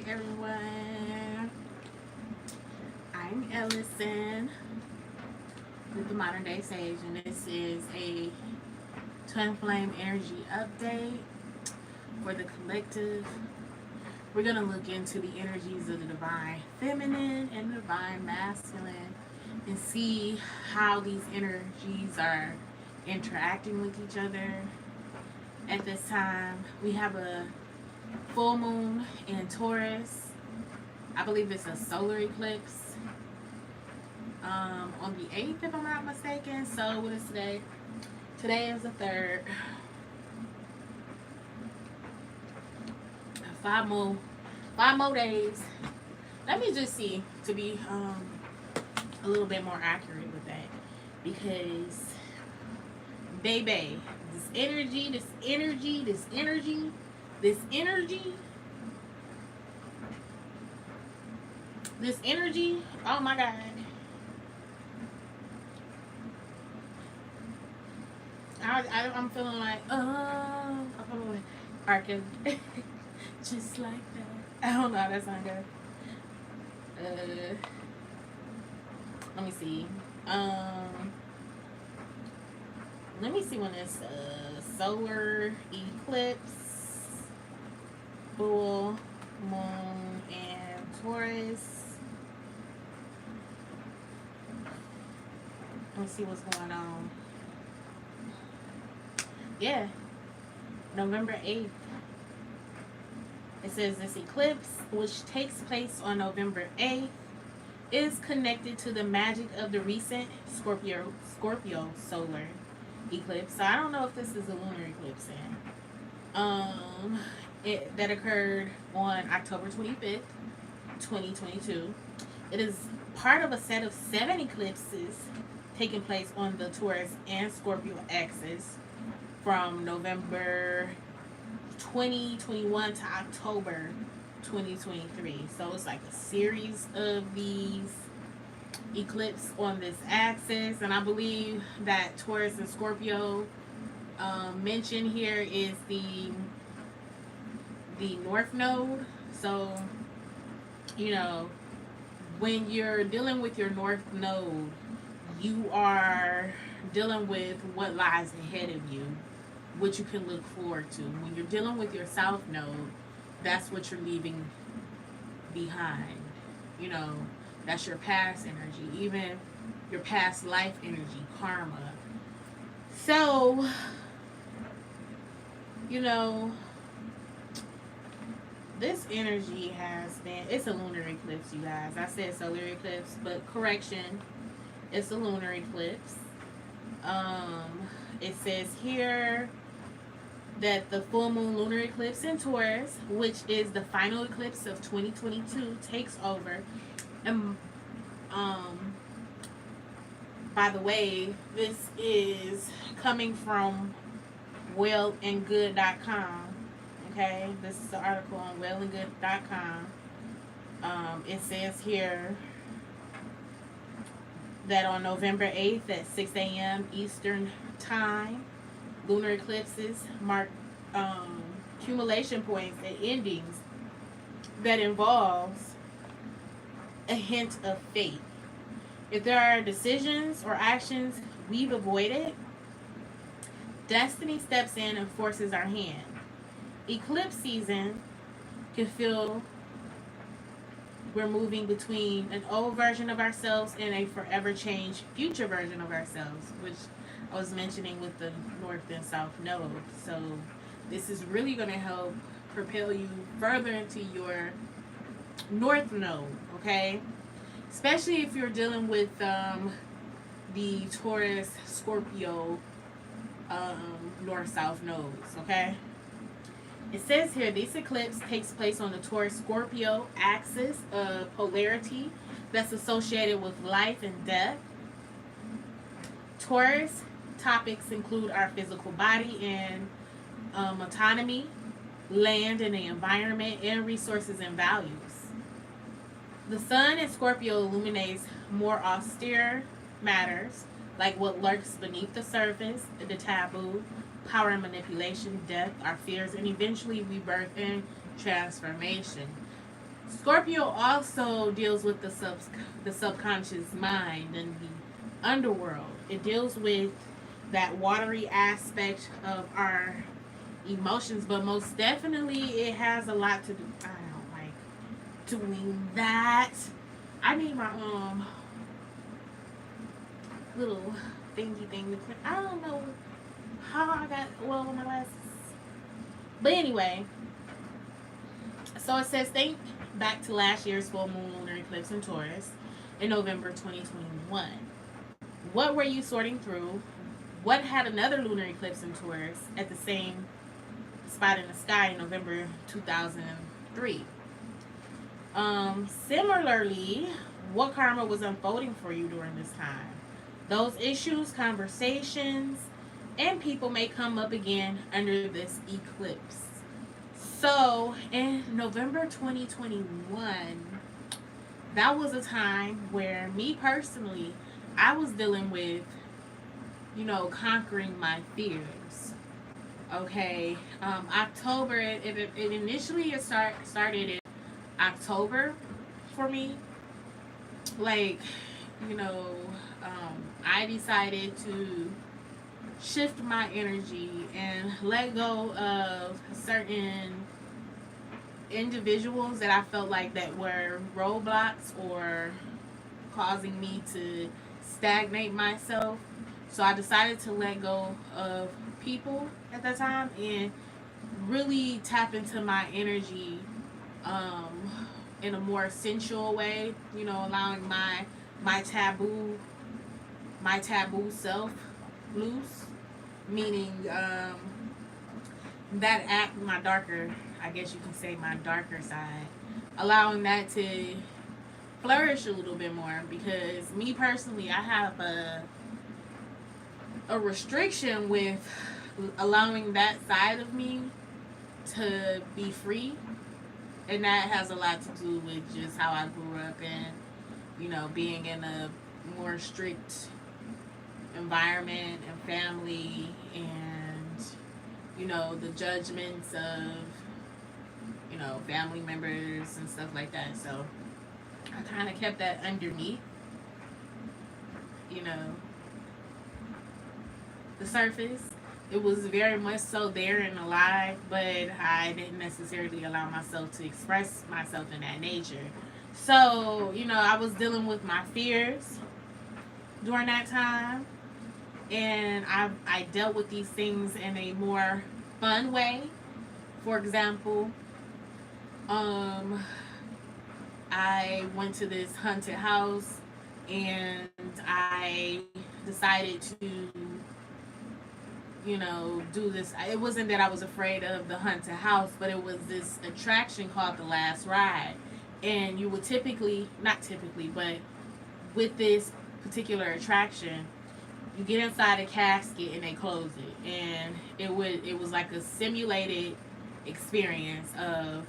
everyone. I'm Elocin with the Modern Day Sage, and this is a Twin Flame Energy update for the collective. We're going to look into the energies of the Divine Feminine and the Divine Masculine and see how these energies are interacting with each other. At this time, we have a full moon in Taurus. I believe it's a solar eclipse on the 8th, if I'm not mistaken. So what is today? Today is the 3rd. 5 more days. Let me just see to be a little bit more accurate with that, because baby, this energy, oh my god. I'm feeling like, I'm feeling like Arkin. Just like that. I don't know, that sounds good. Let me see. Let me see when this solar eclipse, full moon, and Taurus. Let me see what's going on. Yeah, November 8th. It says this eclipse, which takes place on November 8th, is connected to the magic of the recent Scorpio solar eclipse. So I don't know if this is a lunar eclipse that occurred on October 25th, 2022. It is part of a set of 7 eclipses taking place on the Taurus and Scorpio axis from November 2021 to October 2023. So it's like a series of these eclipses on this axis, and I believe that Taurus and Scorpio mentioned here is the North Node. So, you know, when you're dealing with your North Node, you are dealing with what lies ahead of you, what you can look forward to. When you're dealing with your South Node, that's what you're leaving behind. You know, that's your past energy, even your past life energy, karma. So, you know, this energy has been, it's a lunar eclipse, you guys. I said solar eclipse, but correction, it's a lunar eclipse. It says here that the full moon lunar eclipse in Taurus, which is the final eclipse of 2022, takes over. And by the way, this is coming from wellandgood.com. Okay, this is the article on wellandgood.com. It says here that on November 8th at 6 a.m. Eastern Time, lunar eclipses mark accumulation points and endings that involves a hint of fate. If there are decisions or actions we've avoided, destiny steps in and forces our hand. Eclipse season can feel we're moving between an old version of ourselves and a forever changed future version of ourselves, which I was mentioning with the North and South Node. So this is really going to help propel you further into your North Node, okay? Especially if you're dealing with the Taurus, Scorpio, North-South nodes, okay? It says here, this eclipse takes place on the Taurus-Scorpio axis of polarity that's associated with life and death. Taurus topics include our physical body and autonomy, land and the environment, and resources and values. The sun in Scorpio illuminates more austere matters, like what lurks beneath the surface, the taboo, power and manipulation, death, our fears, and eventually rebirth and transformation. Scorpio also deals with the subconscious mind and the underworld. It deals with that watery aspect of our emotions, but most definitely it has a lot to do. I don't like doing that. I need my little thingy thing to clean. I don't know how I got oil on my glasses. But anyway, so it says think back to last year's full moon lunar eclipse in Taurus in November 2021. What were you sorting through? What had another lunar eclipse in Taurus at the same spot in the sky in November 2003? Similarly, what karma was unfolding for you during this time? Those issues, conversations, and people may come up again under this eclipse. So, in November 2021, that was a time where me personally, I was dealing with, conquering my fears. Okay, October, it initially started in October for me. Like, you know, I decided to shift my energy and let go of certain individuals that I felt like that were roadblocks or causing me to stagnate myself. So I decided to let go of people at that time and really tap into my energy in a more sensual way, allowing my taboo self loose, meaning that act, my darker, I guess you can say my darker side, allowing that to flourish a little bit more, because me personally, I have a restriction with allowing that side of me to be free, and that has a lot to do with just how I grew up and being in a more strict environment and family, and the judgments of family members and stuff like that. So I kind of kept that underneath the surface. It was very much so there and alive, but I didn't necessarily allow myself to express myself in that nature. So I was dealing with my fears during that time, and I dealt with these things in a more fun way. For example, I went to this haunted house, and I decided to do this. It wasn't that I was afraid of the haunted house, but it was this attraction called the Last Ride. And you would not typically, but with this particular attraction, you get inside a casket and they close it, and it was like a simulated experience of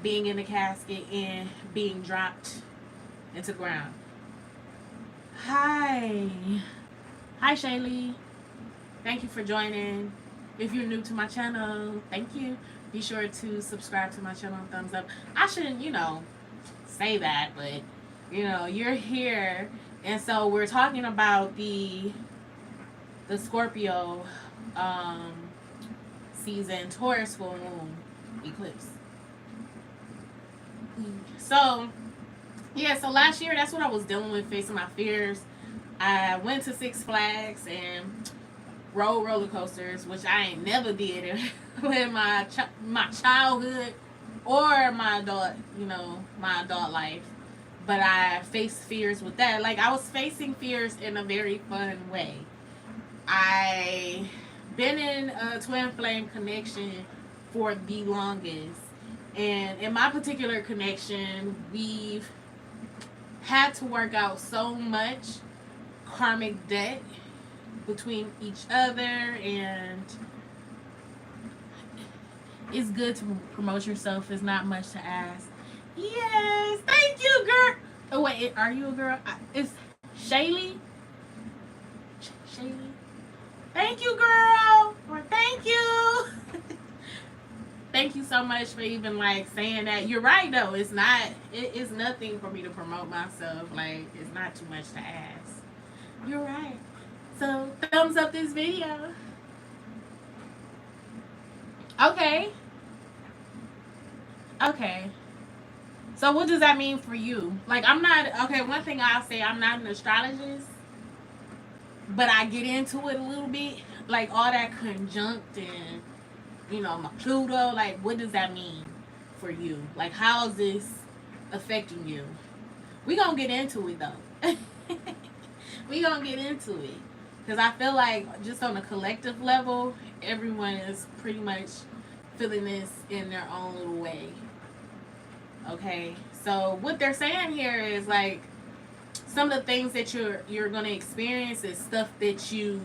being in the casket and being dropped into the ground. Hi Shaylee, thank you for joining. If you're new to my channel, thank you. Be sure to subscribe to my channel, thumbs up. I shouldn't say that, but you're here. And so we're talking about the Scorpio season Taurus full moon eclipse. So so last year, that's what I was dealing with, facing my fears. I went to Six Flags and rode roller coasters, which I ain't never did in my childhood or my adult life. But I faced fears with that. Like, I was facing fears in a very fun way. I been in a twin flame connection for the longest. And in my particular connection, we've had to work out so much karmic debt between each other, and it's good to promote yourself. It's not much to ask. Yes, thank you, girl. Oh wait, are you a girl? It's Shaylee. Shaylee. Thank you, girl. Or thank you. thank you so much for even like saying that. You're right though. It's not. It's nothing for me to promote myself. Like it's not too much to ask. You're right. So thumbs up this video. Okay. Okay. So what does that mean for you? Like I'm not okay. One thing I'll say, I'm not an astrologist, but I get into it a little bit. Like all that conjunct and my Pluto. Like what does that mean for you? Like how is this affecting you? We gonna get into it though. We gonna get into it because I feel like just on a collective level, everyone is pretty much feeling this in their own little way. Okay, so what they're saying here is like some of the things that you're gonna experience is stuff that you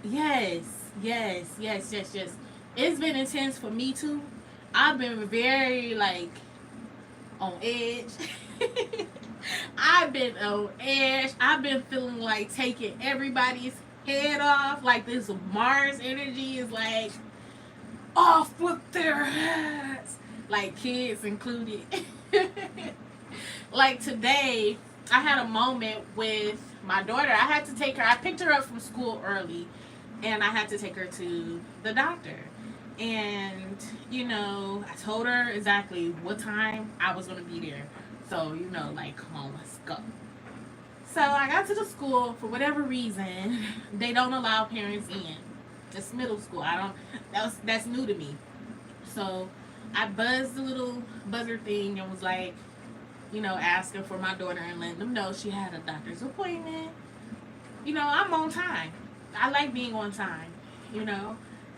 yes. It's been intense for me too. I've been very like on edge. I've been on edge. I've been feeling like taking everybody's head off. Like this Mars energy is like off with their heads. Like kids included. Like today, I had a moment with my daughter. I had to take her. I picked her up from school early, and I had to take her to the doctor. And, I told her exactly what time I was going to be there. So, like, come on, let's go. So I got to the school. For whatever reason, they don't allow parents in. It's middle school. That's new to me. So I buzzed the little buzzer thing and was like, asking for my daughter and letting them know she had a doctor's appointment. I'm on time. I like being on time,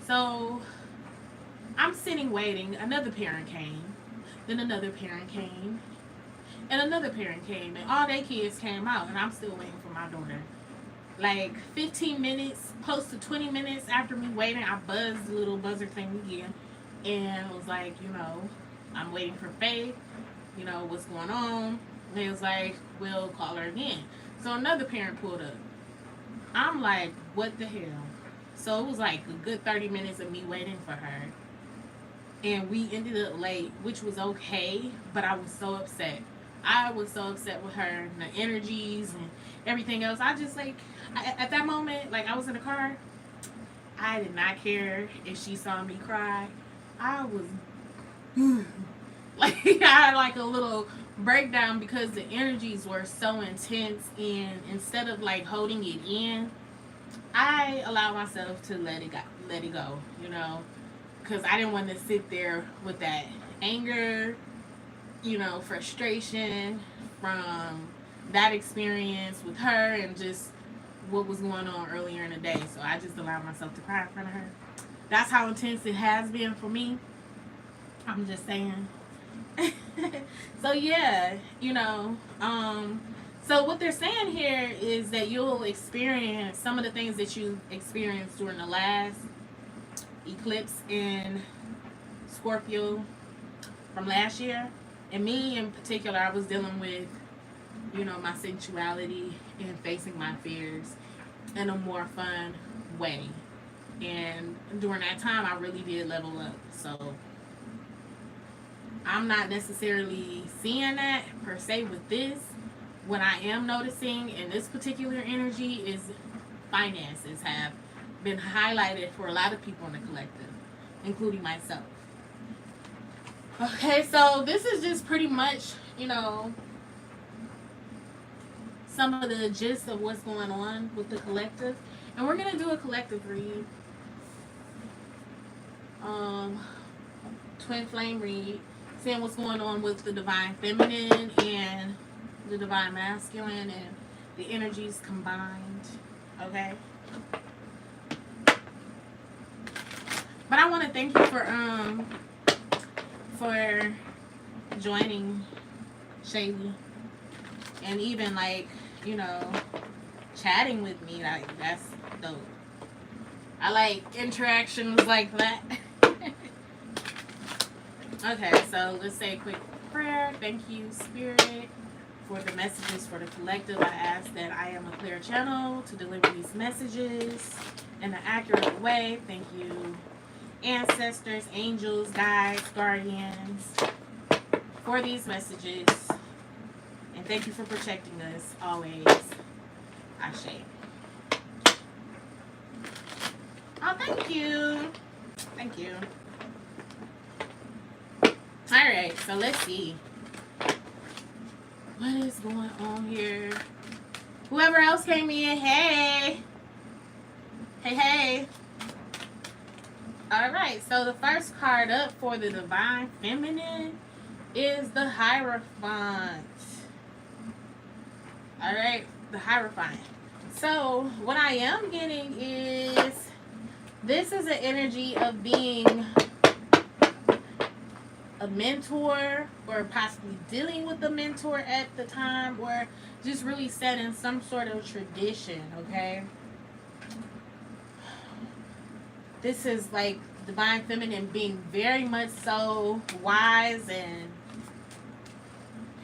So I'm sitting waiting. Another parent came. Then another parent came. And another parent came. And all their kids came out. And I'm still waiting for my daughter. Like 15 minutes, close to 20 minutes after me waiting, I buzzed the little buzzer thing again. And was like, I'm waiting for Faith. What's going on? And it was like, we'll call her again. So another parent pulled up. I'm like, what the hell? So it was like a good 30 minutes of me waiting for her. And we ended up late, which was okay, but I was so upset. I was so upset with her and the energies and everything else. I just at that moment, I was in the car. I did not care if she saw me cry. I was I had a little breakdown because the energies were so intense, and instead of holding it in, I allowed myself to let it go, because I didn't want to sit there with that anger, frustration from that experience with her and just what was going on earlier in the day. So I just allowed myself to cry in front of her. That's how intense it has been for me. I'm just saying. So yeah, so what they're saying here is that you'll experience some of the things that you experienced during the last eclipse in Scorpio from last year. And me in particular, I was dealing with, my sensuality and facing my fears in a more fun way. And during that time, I really did level up. So I'm not necessarily seeing that per se with this. What I am noticing in this particular energy is finances have been highlighted for a lot of people in the collective, including myself. Okay, so this is just pretty much, some of the gist of what's going on with the collective. And we're going to do a collective read. Twin flame read. Seeing what's going on with the divine feminine and the divine masculine and the energies combined. Okay? But I want to thank you for joining Shaylee and even chatting with me. That's dope. I like interactions like that. Okay, so let's say a quick prayer. Thank you, Spirit, for the messages for the collective. I ask that I am a clear channel to deliver these messages in an accurate way. Thank you, ancestors, angels, guides, guardians for these messages. And thank you for protecting us always. Ashe. Oh, thank you. Thank you. Alright, so let's see. What is going on here? Whoever else came in, hey. Hey, hey. Alright, so the first card up for the Divine Feminine is the Hierophant. Alright, the Hierophant. So, what I am getting is this is an energy of being a mentor, or possibly dealing with a mentor at the time, or just really setting some sort of tradition, okay? This is like Divine Feminine being very much so wise and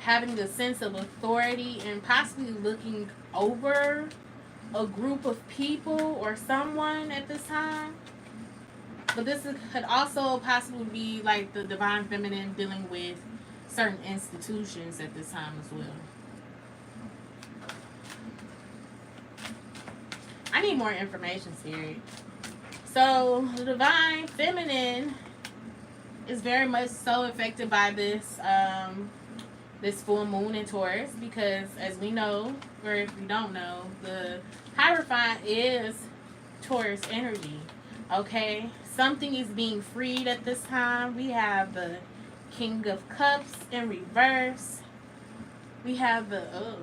having a sense of authority and possibly looking over a group of people or someone at this time. But this could also possibly be like the Divine Feminine dealing with certain institutions at this time as well. I need more information, Spirit. So the Divine Feminine is very much so affected by this this full moon in Taurus, because as we know, or if we don't know, the Hierophant is Taurus energy. Okay, something is being freed at this time. We have the King of Cups in reverse. We have the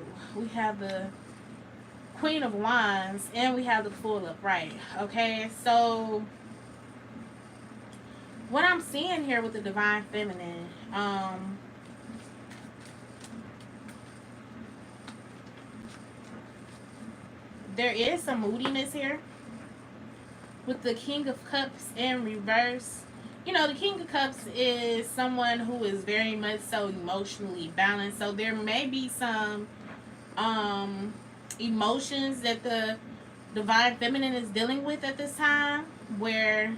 Queen of Wands, and we have the Fool upright. Okay, so what I'm seeing here with the Divine Feminine, there is some moodiness here with the King of Cups in reverse. You know, the King of Cups is someone who is very much so emotionally balanced. So there may be some emotions that the Divine Feminine is dealing with at this time, where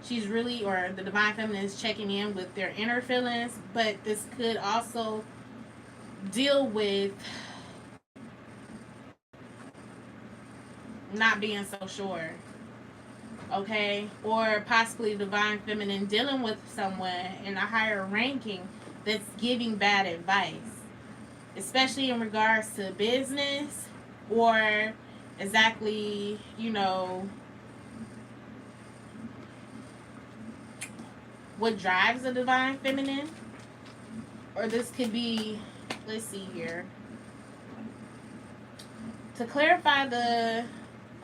she's really, or the Divine Feminine is checking in with their inner feelings. But this could also deal with not being so sure, okay, or possibly Divine Feminine dealing with someone in a higher ranking that's giving bad advice, especially in regards to business, or exactly, you know, what drives the Divine Feminine. Or this could be, let's see here, to clarify, the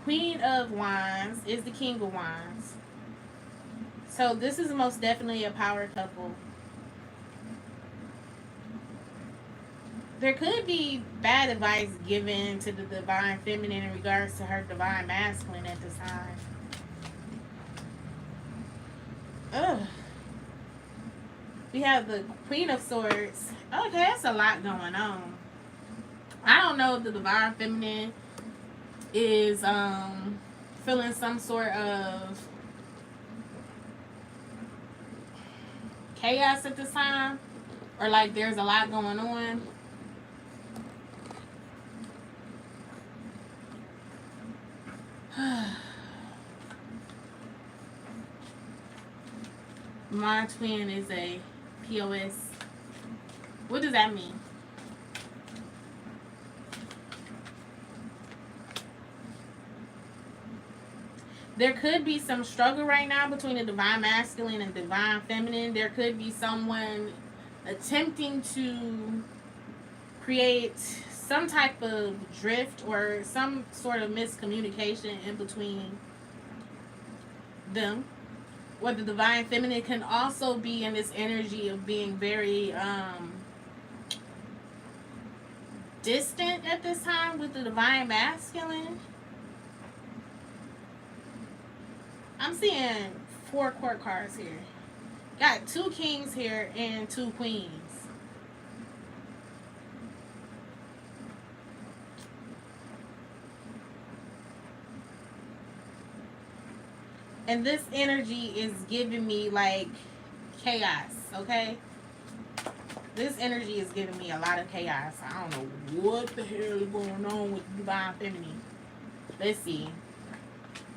Queen of Wands is the King of Wands. So this is most definitely a power couple. There could be bad advice given to the Divine Feminine in regards to her Divine Masculine at this time. Ugh. We have the Queen of Swords. Okay, that's a lot going on. I don't know if the Divine Feminine is feeling some sort of chaos at this time, or like there's a lot going on. My twin is a POS. What does that mean? There could be some struggle right now between the Divine Masculine and Divine Feminine. There could be someone attempting to create some type of drift or some sort of miscommunication in between them. Or the Divine Feminine can also be in this energy of being very distant at this time with the Divine Masculine. I'm seeing 4 court cards here. Got 2 kings here and 2 queens. And this energy is giving me like chaos, okay? This energy is giving me a lot of chaos. I don't know what the hell is going on with the divine feminine. Let's see.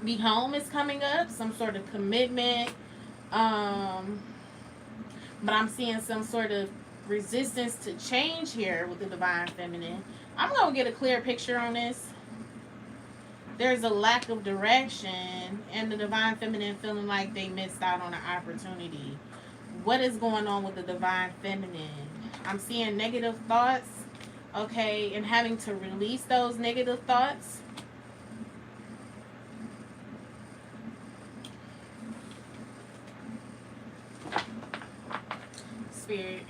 The home is coming up, some sort of commitment. But I'm seeing some sort of resistance to change here with the divine feminine. I'm going to get a clear picture on this. There's a lack of direction, and the divine feminine feeling like they missed out on an opportunity. What is going on with the divine feminine? I'm seeing negative thoughts, okay, and having to release those negative thoughts. Spirit,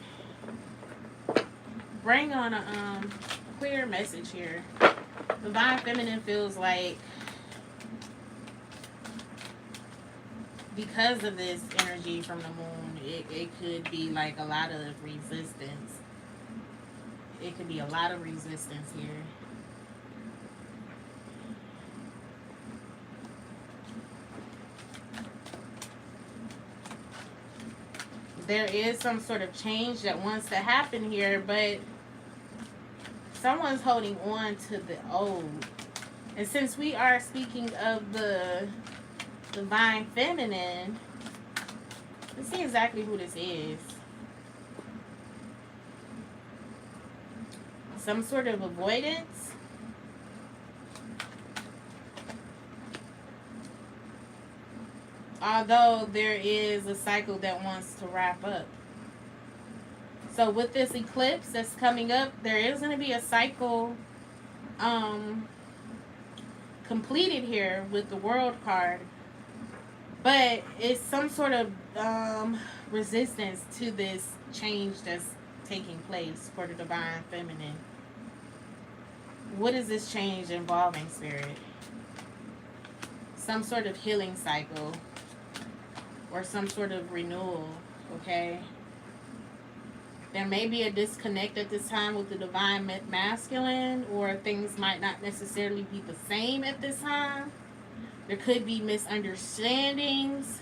bring on a clear message here. Divine feminine feels like because of this energy from the moon, it could be like a lot of resistance. It could be a lot of resistance here. There is some sort of change that wants to happen here, but someone's holding on to the old. And since we are speaking of the divine feminine, let's see exactly who this is. Some sort of avoidance. Although there is a cycle that wants to wrap up. So with this eclipse that's coming up, there is going to be a cycle completed here with the World card. But it's some sort of resistance to this change that's taking place for the divine feminine. What is this change involving, Spirit? Some sort of healing cycle or some sort of renewal, okay? There may be a disconnect at this time with the divine masculine, or things might not necessarily be the same at this time. There could be misunderstandings,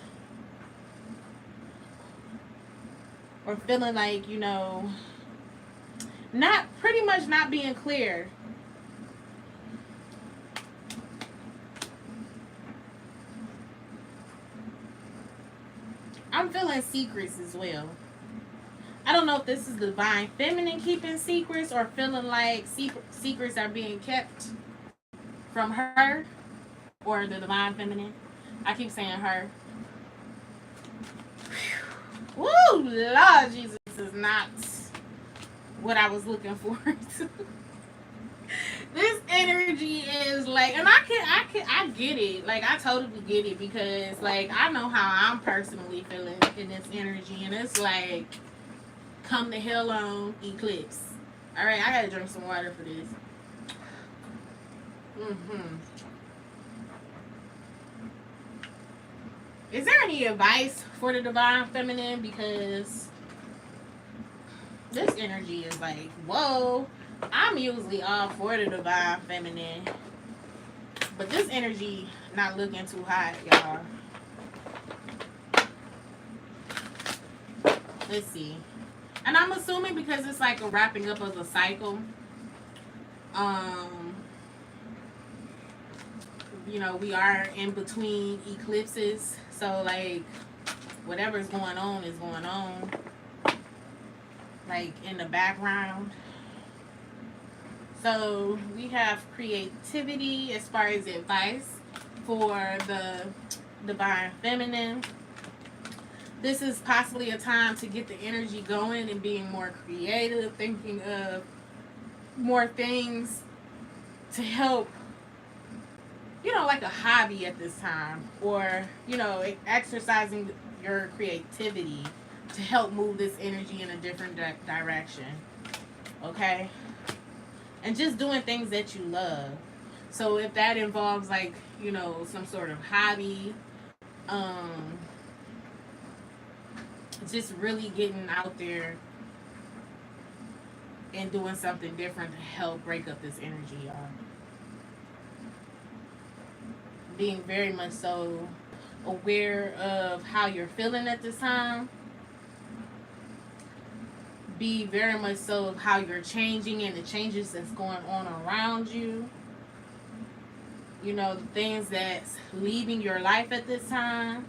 or feeling like, you know, pretty much not being clear. I'm feeling secrets as well. I don't know if this is the divine feminine keeping secrets, or feeling like secrets are being kept from her or the divine feminine. I keep saying her. Woo, Lord Jesus is not what I was looking for. This energy is like, and I get it. Like, I totally get it, because like I know how I'm personally feeling in this energy, and it's like, come the hell on, eclipse. All right, I gotta drink some water for this. Is there any advice for the divine feminine? Because this energy is like, whoa. I'm usually all for the divine feminine, but this energy not looking too hot, y'all. Let's see. And I'm assuming because it's like a wrapping up of a cycle, you know, we are in between eclipses, so like whatever's going on is going on, like in the background. So we have creativity as far as advice for the divine feminine. This is possibly a time to get the energy going and being more creative, thinking of more things to help, you know, like a hobby at this time, or, you know, exercising your creativity to help move this energy in a different direction. Okay? And just doing things that you love. So if that involves, like, you know, some sort of hobby, just really getting out there and doing something different to help break up this energy, y'all. Being very much so aware of how you're feeling at this time. Be very much so of how you're changing and the changes that's going on around you. You know, the things that's leaving your life at this time.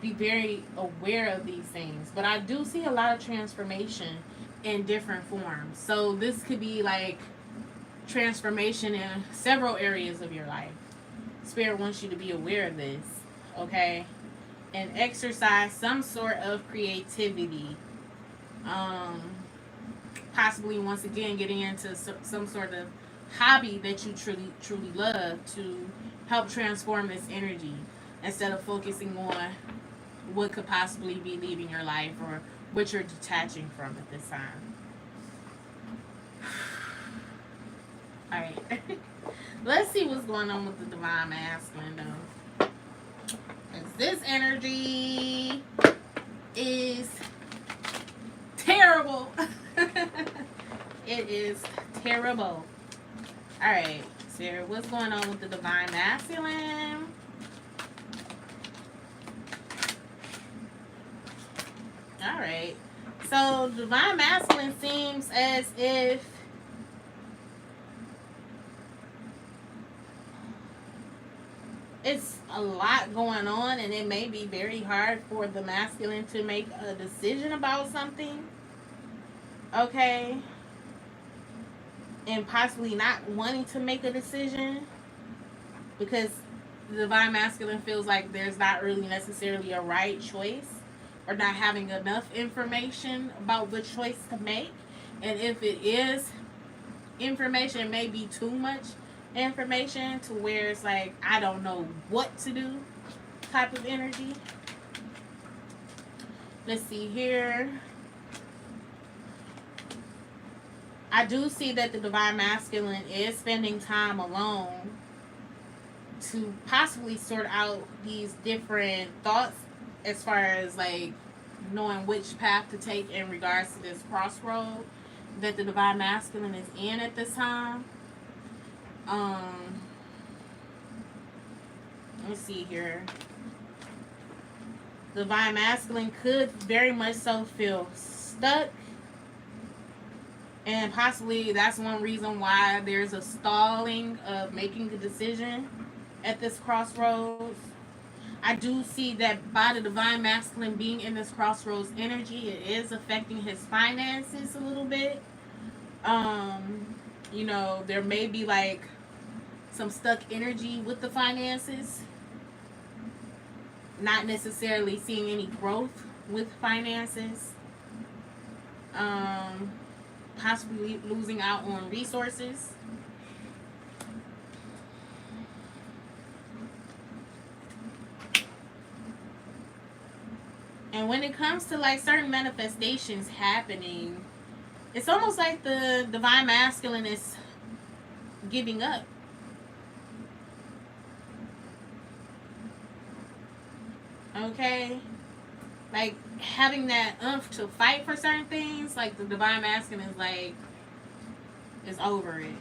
Be very aware of these things. But I do see a lot of transformation in different forms. So this could be like transformation in several areas of your life. Spirit wants you to be aware of this, okay? And exercise some sort of creativity. Possibly once again getting into some sort of hobby that you truly love to help transform this energy instead of focusing on what could possibly be leaving your life or what you're detaching from at this time. All right. Let's see what's going on with the Divine Masculine, though. Because this energy is terrible. It is terrible. All right. Spirit, what's going on with the Divine Masculine? All right. So, Divine Masculine seems as if it's a lot going on, and it may be very hard for the masculine to make a decision about something. Okay? And possibly not wanting to make a decision because the Divine Masculine feels like there's not really necessarily a right choice or not having enough information about which choice to make. And if it is information, it may be too much information to where it's like, I don't know what to do type of energy. Let's see here. I do see that the Divine Masculine is spending time alone to possibly sort out these different thoughts as far as like knowing which path to take in regards to this crossroad that the Divine Masculine is in at this time. Let's see here. The Divine Masculine could very much so feel stuck. And possibly that's one reason why there's a stalling of making a decision at this crossroads. I do see that by the Divine Masculine being in this crossroads energy, it is affecting his finances a little bit. You know, there may be like some stuck energy with the finances. Not necessarily seeing any growth with finances. Possibly losing out on resources. And when it comes to like certain manifestations happening, it's almost like the Divine Masculine is giving up. Okay? Like having that oomph to fight for certain things, like the Divine Masculine is like, is over it.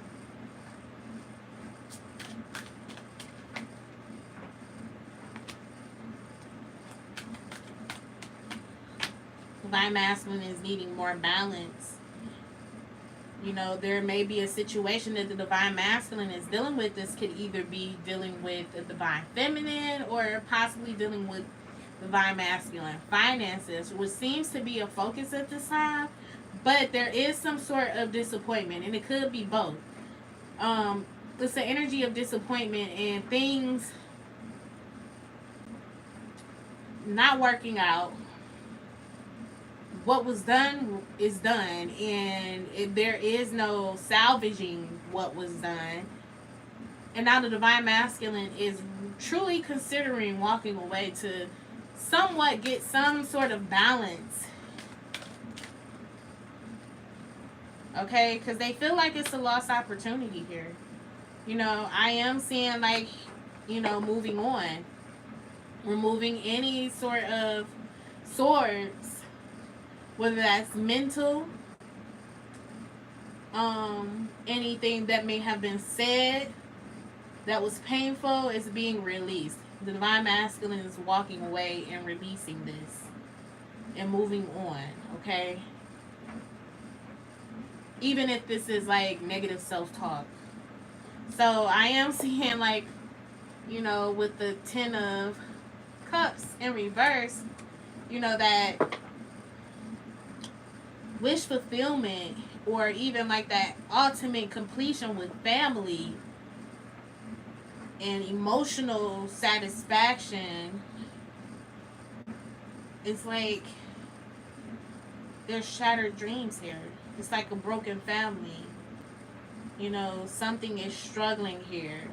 Divine Masculine is needing more balance. You know, there may be a situation that the Divine Masculine is dealing with. This could either be dealing with the Divine Feminine or possibly dealing with Divine Masculine finances, which seems to be a focus at this time. But there is some sort of disappointment, and it could be both. It's the energy of disappointment and things not working out. What was done is done, and there is no salvaging what was done. And now the Divine Masculine is truly considering walking away to somewhat get some sort of balance. Okay, because they feel like it's a lost opportunity here. You know, I am seeing like, you know, moving on, removing any sort of swords, whether that's mental, anything that may have been said that was painful is being released. The divine masculine is walking away and releasing this and moving on, okay? Even if this is like negative self-talk. So I am seeing, like, you know, with the 10 of Cups in reverse, you know, that wish fulfillment, or even like that ultimate completion with family and emotional satisfaction. It's like there's shattered dreams here. It's like a broken family. You know, something is struggling here.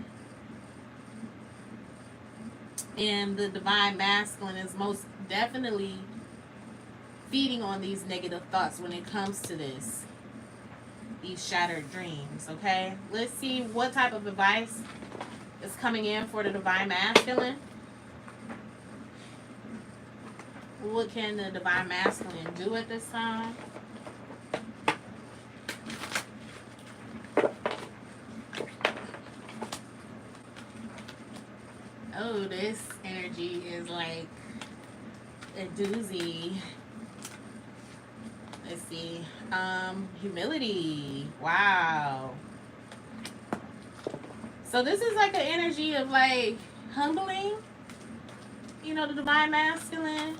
And the divine masculine is most definitely feeding on these negative thoughts when it comes to this. These shattered dreams, okay? Let's see what type of advice is coming in for the divine masculine. What can the divine masculine do at this time? Oh, this energy is like a doozy. Let's see. Humility. Wow. So this is like an energy of like humbling. You know, the divine masculine.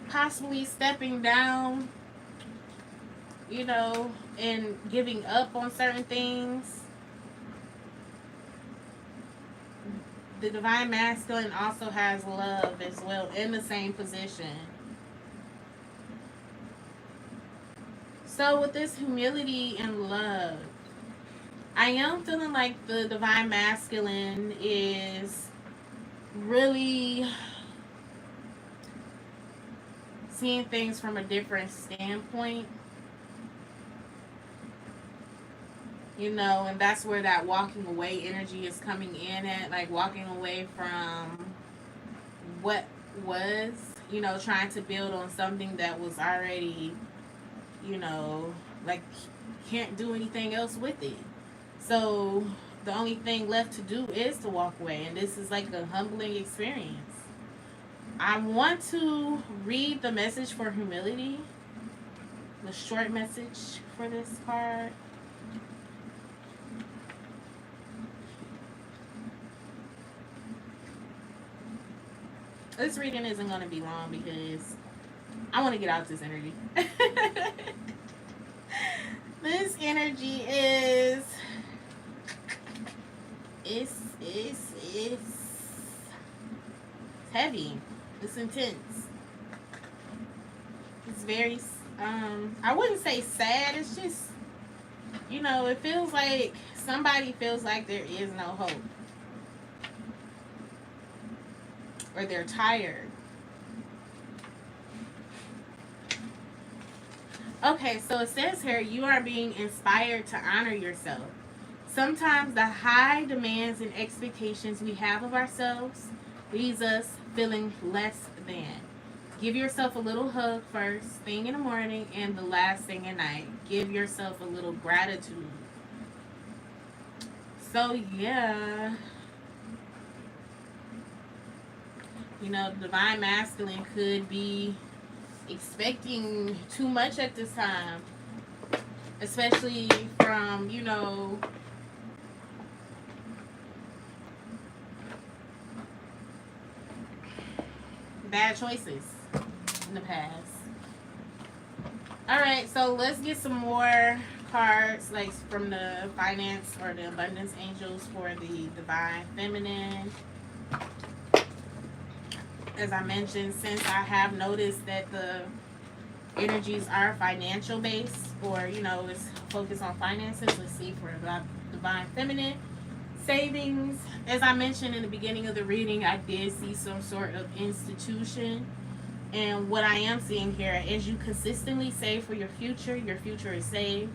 Possibly stepping down, you know, and giving up on certain things. The divine masculine also has love as well in the same position. So with this humility and love, I am feeling like the divine masculine is really seeing things from a different standpoint. You know, and that's where that walking away energy is coming in at, like walking away from what was, you know, trying to build on something that was already, you know, like can't do anything else with it. So the only thing left to do is to walk away, and this is like a humbling experience. I want to read the message for humility, the short message for this card. This reading isn't going to be long because I want to get out this energy. This energy is it's heavy. It's intense. It's very I wouldn't say sad. It's just, you know, it feels like somebody feels like there is no hope. Or they're tired. Okay, so it says here, you are being inspired to honor yourself. Sometimes the high demands and expectations we have of ourselves leaves us feeling less than. Give yourself a little hug first thing in the morning and the last thing at night. Give yourself a little gratitude. So yeah, you know, the divine masculine could be expecting too much at this time, especially from, you know, bad choices in the past. Alright, so let's get some more cards, like from the finance or the abundance angels for the divine feminine. As I mentioned, since I have noticed that the energies are financial based, or, you know, it's focused on finances, let's see for the divine feminine. Savings, as I mentioned in the beginning of the reading, I did see some sort of institution. And what I am seeing here is you consistently save for your future is saved.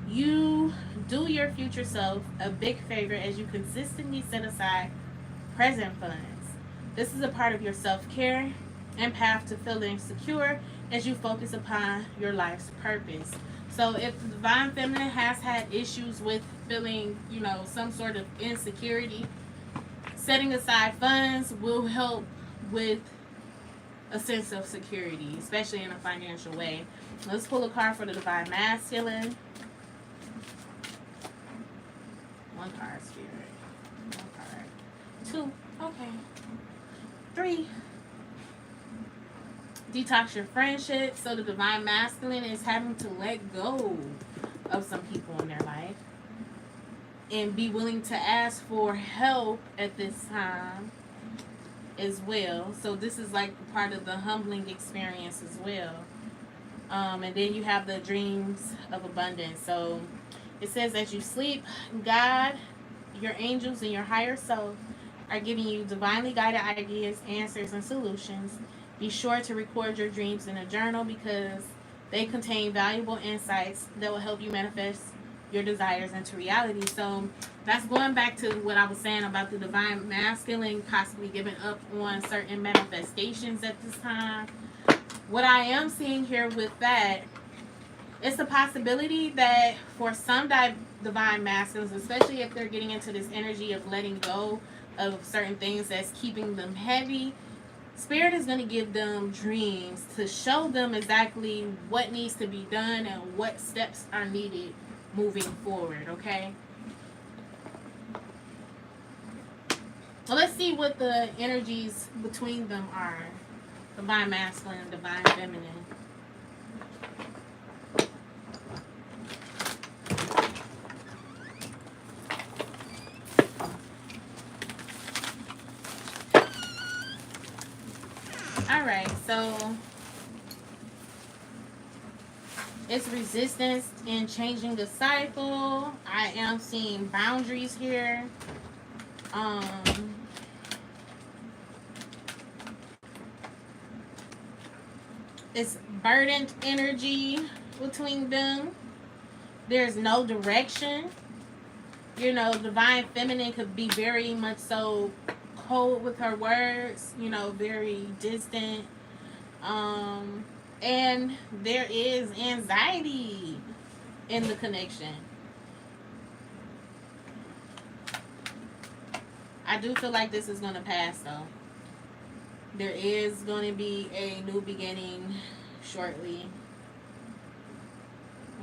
You do your future self a big favor as you consistently set aside present funds. This is a part of your self-care and path to feeling secure as you focus upon your life's purpose. So if the divine feminine has had issues with feeling, you know, some sort of insecurity, setting aside funds will help with a sense of security, especially in a financial way. Let's pull a card for the divine masculine. One card, spirit. One card. Two. Okay. Three. Detox your friendship. So the divine masculine is having to let go of some people in their life and be willing to ask for help at this time as well. So this is like part of the humbling experience as well. And then you have the dreams of abundance. So it says that you sleep, God, your angels, and your higher self are giving you divinely guided ideas, answers, and solutions. Be sure to record your dreams in a journal because they contain valuable insights that will help you manifest your desires into reality. So that's going back to what I was saying about the divine masculine possibly giving up on certain manifestations at this time. What I am seeing here with that, it's a possibility that for some divine masculines, especially if they're getting into this energy of letting go of certain things that's keeping them heavy, Spirit is going to give them dreams to show them exactly what needs to be done and what steps are needed moving forward, okay? Well, let's see what the energies between them are. Divine masculine and divine feminine. Alright, so it's resistance in changing the cycle. I am seeing boundaries here. It's burdened energy between them. There's no direction. You know, divine feminine could be very much so cold with her words, you know, very distant. And there is anxiety in the connection. I do feel like this is going to pass, though. There is going to be a new beginning shortly.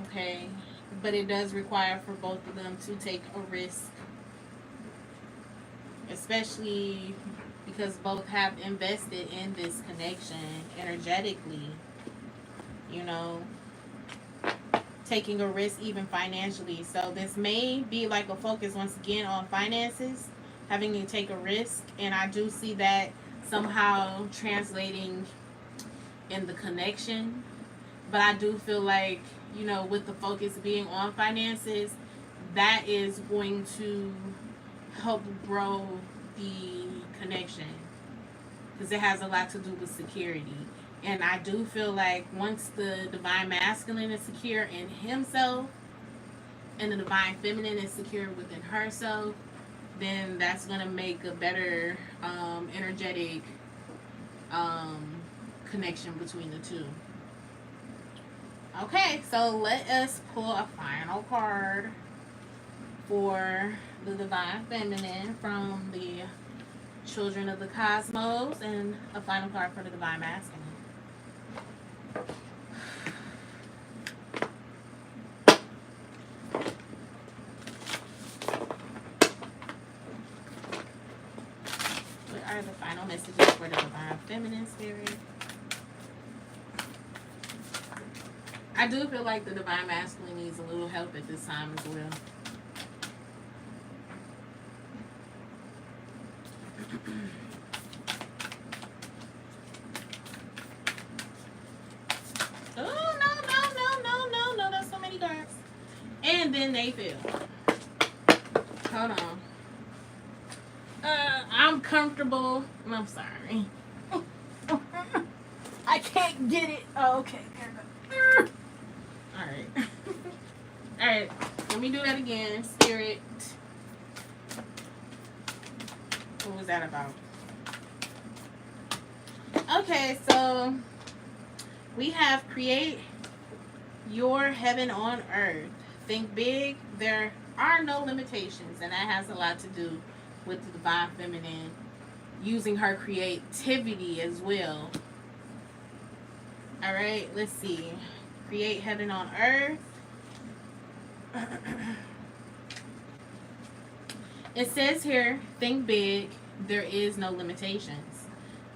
Okay? But it does require for both of them to take a risk. Especially because both have invested in this connection energetically. You know, taking a risk even financially. So this may be like a focus once again on finances, having to take a risk. And I do see that somehow translating in the connection. But I do feel like, you know, with the focus being on finances, that is going to help grow the connection because it has a lot to do with security. And I do feel like once the divine masculine is secure in himself and the divine feminine is secure within herself, then that's going to make a better energetic connection between the two. Okay, so let us pull a final card for the divine feminine from the children of the cosmos and a final card for the divine masculine. What are the final messages for the divine feminine spirit? I do feel like the divine masculine needs a little help at this time as well. Oh, no. That's so many cards. And then they feel. Hold on. I'm comfortable. I'm sorry. I can't get it. Oh, okay. Alright. Alright. Let me do that again. Spirit. What was that about? Okay, so we have create your heaven on earth. Think big. There are no limitations, and that has a lot to do with the divine feminine using her creativity as well. All right, let's see. Create heaven on earth. It says here, think big. There is no limitations.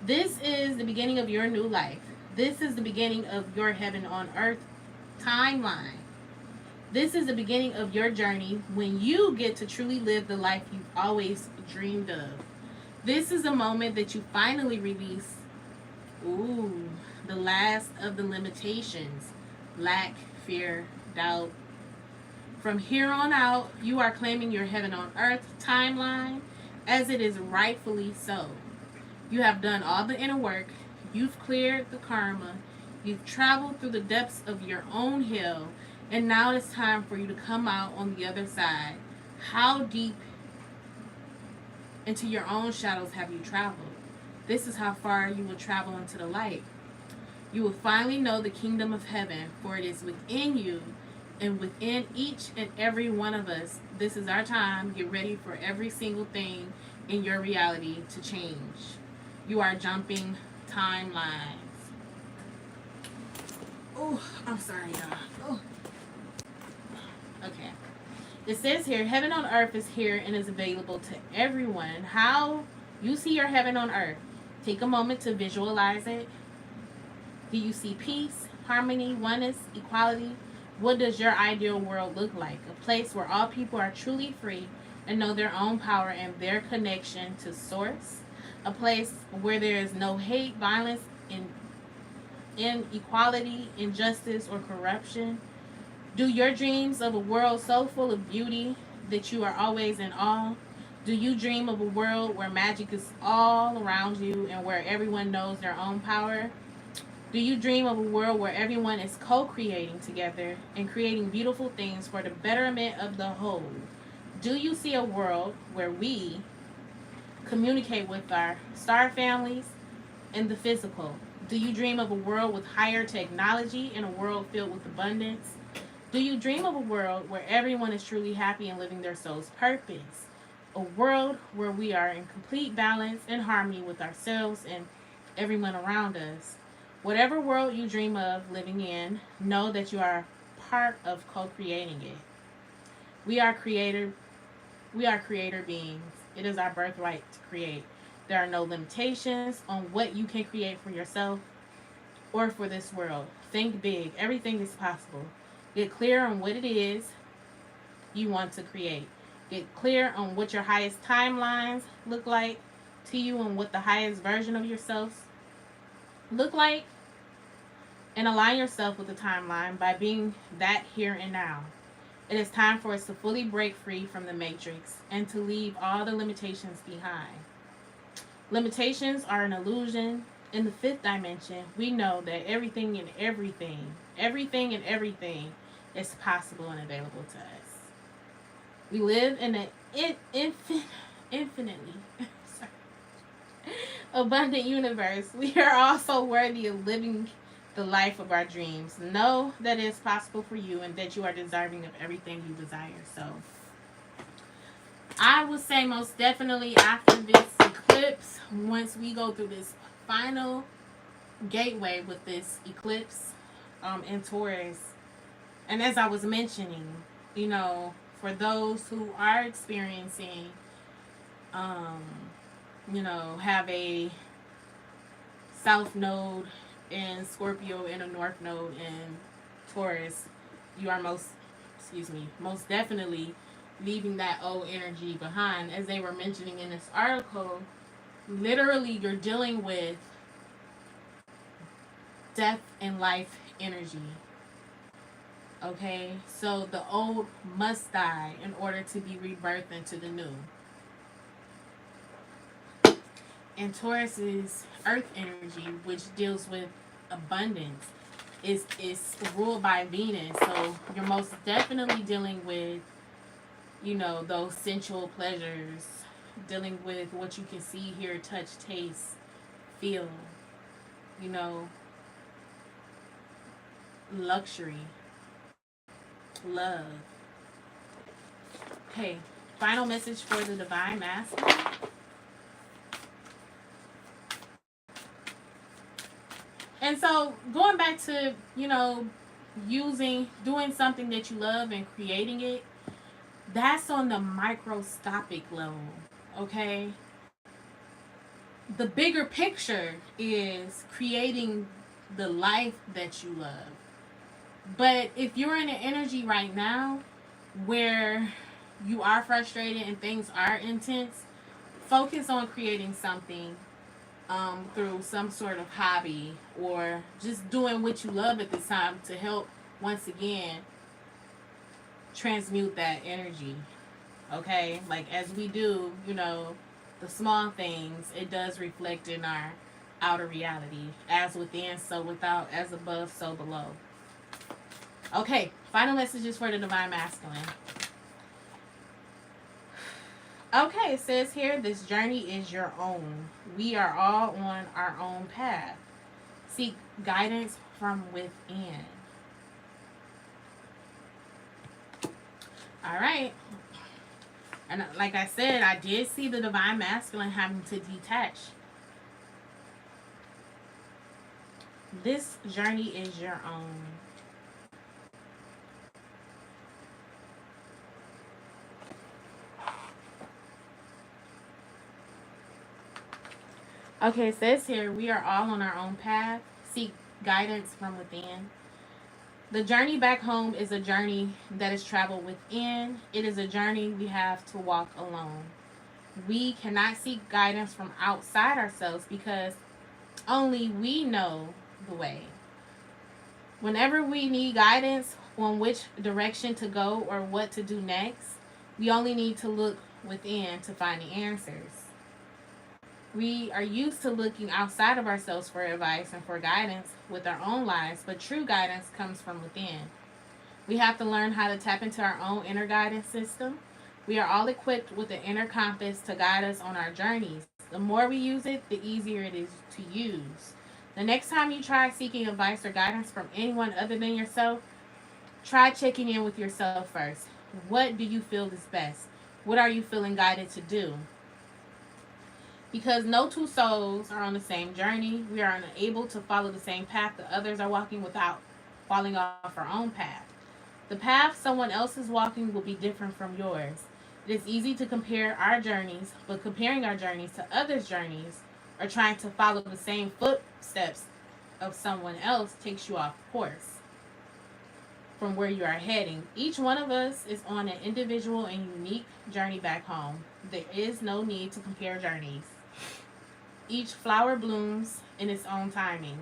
This is the beginning of your new life. This is the beginning of your heaven on earth timeline. This is the beginning of your journey when you get to truly live the life you've always dreamed of. This is the moment that you finally release, the last of the limitations, lack, fear, doubt. From here on out, you are claiming your heaven on earth timeline as it is rightfully so. You have done all the inner work. You've cleared the karma. You've traveled through the depths of your own hell. And now it's time for you to come out on the other side. How deep into your own shadows have you traveled? This is how far you will travel into the light. You will finally know the kingdom of heaven, for it is within you and within each and every one of us. This is our time. Get ready for every single thing in your reality to change. You are jumping timelines. Oh, I'm sorry, y'all. Oh. Okay. It says here, heaven on earth is here and is available to everyone. How you see your heaven on earth. Take a moment to visualize it. Do you see peace, harmony, oneness, equality? What does your ideal world look like? A place where all people are truly free and know their own power and their connection to source. A place where there is no hate, violence, inequality, injustice, or corruption. Do your dreams of a world so full of beauty that you are always in awe? Do you dream of a world where magic is all around you and where everyone knows their own power? Do you dream of a world where everyone is co-creating together and creating beautiful things for the betterment of the whole? Do you see a world where we communicate with our star families in the physical? Do you dream of a world with higher technology and a world filled with abundance? Do you dream of a world where everyone is truly happy and living their soul's purpose? A world where we are in complete balance and harmony with ourselves and everyone around us. Whatever world you dream of living in, know that you are part of co-creating it. We are creator beings. It is our birthright to create. There are no limitations on what you can create for yourself or for this world. Think big. Everything is possible. Get clear on what it is you want to create. Get clear on what your highest timelines look like to you and what the highest version of yourself look like, and align yourself with the timeline by being that here and now. It is time for us to fully break free from the matrix and to leave all the limitations behind. Limitations are an illusion. In the fifth dimension, we know that everything and everything is possible and available to us. We live in an infinitely abundant universe. We are also worthy of living the life of our dreams. Know that it is possible for you and that you are deserving of everything you desire. So I would say most definitely after this eclipse, once we go through this final gateway with this eclipse in Taurus, and as I was mentioning, you know, for those who are experiencing, have a south node in Scorpio and a north node in Taurus, you are most definitely leaving that old energy behind. As they were mentioning in this article, literally you're dealing with death and life energy. Okay, so the old must die in order to be rebirthed into the new. And Taurus's earth energy, which deals with abundance, is ruled by Venus. So you're most definitely dealing with, those sensual pleasures, dealing with what you can see, hear, touch, taste, feel, luxury. love. Okay, final message for the Divine Masculine. And so going back to, doing something that you love and creating it, that's on the microscopic level, okay? The bigger picture is creating the life that you love. But if you're in an energy right now where you are frustrated and things are intense, focus on creating something through some sort of hobby or just doing what you love at this time to help, once again, transmute that energy. Okay? Like, as we do, the small things, it does reflect in our outer reality. As within, so without. As above, so below. Okay, final messages for the Divine Masculine. Okay, it says here, this journey is your own. We are all on our own path. Seek guidance from within. All right. And like I said, I did see the Divine Masculine having to detach. This journey is your own. Okay, it says here, we are all on our own path. Seek guidance from within. The journey back home is a journey that is traveled within. It is a journey we have to walk alone. We cannot seek guidance from outside ourselves because only we know the way. Whenever we need guidance on which direction to go or what to do next, we only need to look within to find the answers. We are used to looking outside of ourselves for advice and for guidance with our own lives, but true guidance comes from within. We have to learn how to tap into our own inner guidance system. We are all equipped with an inner compass to guide us on our journeys. The more we use it, the easier it is to use. The next time you try seeking advice or guidance from anyone other than yourself, try checking in with yourself first. What do you feel is best? What are you feeling guided to do? Because no two souls are on the same journey, we are unable to follow the same path that others are walking without falling off our own path. The path someone else is walking will be different from yours. It is easy to compare our journeys, but comparing our journeys to others' journeys or trying to follow the same footsteps of someone else takes you off course from where you are heading. Each one of us is on an individual and unique journey back home. There is no need to compare journeys. Each flower blooms in its own timing.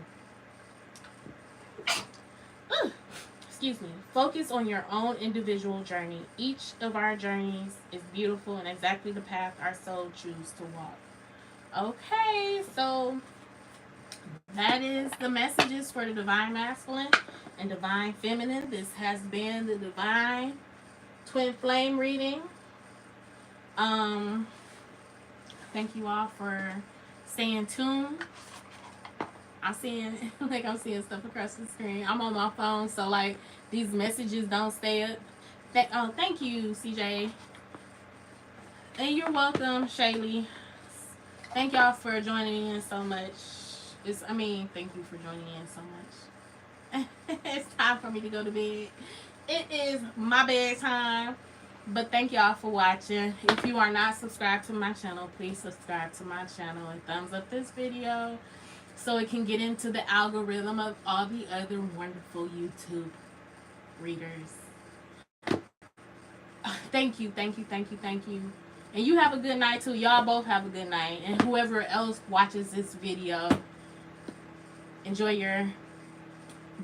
Excuse me. Focus on your own individual journey. Each of our journeys is beautiful and exactly the path our soul chooses to walk. Okay, so that is the messages for the Divine Masculine and Divine Feminine. This has been the Divine Twin Flame reading. Thank you all for staying tuned. I'm seeing stuff across the screen. I'm on my phone, so like these messages don't stay up. Thank you, CJ. And you're welcome, Shaylee. Thank y'all for joining in so much. Thank you for joining in so much. It's time for me to go to bed. It is my bedtime. But thank y'all for watching. If you are not subscribed to my channel, please subscribe to my channel and thumbs up this video so it can get into the algorithm of all the other wonderful YouTube readers. Thank you. And you have a good night too. Y'all both have a good night. And whoever else watches this video, enjoy your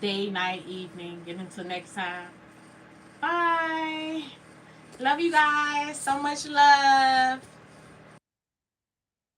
day, night, evening. And until next time, bye. Love you guys. So much love.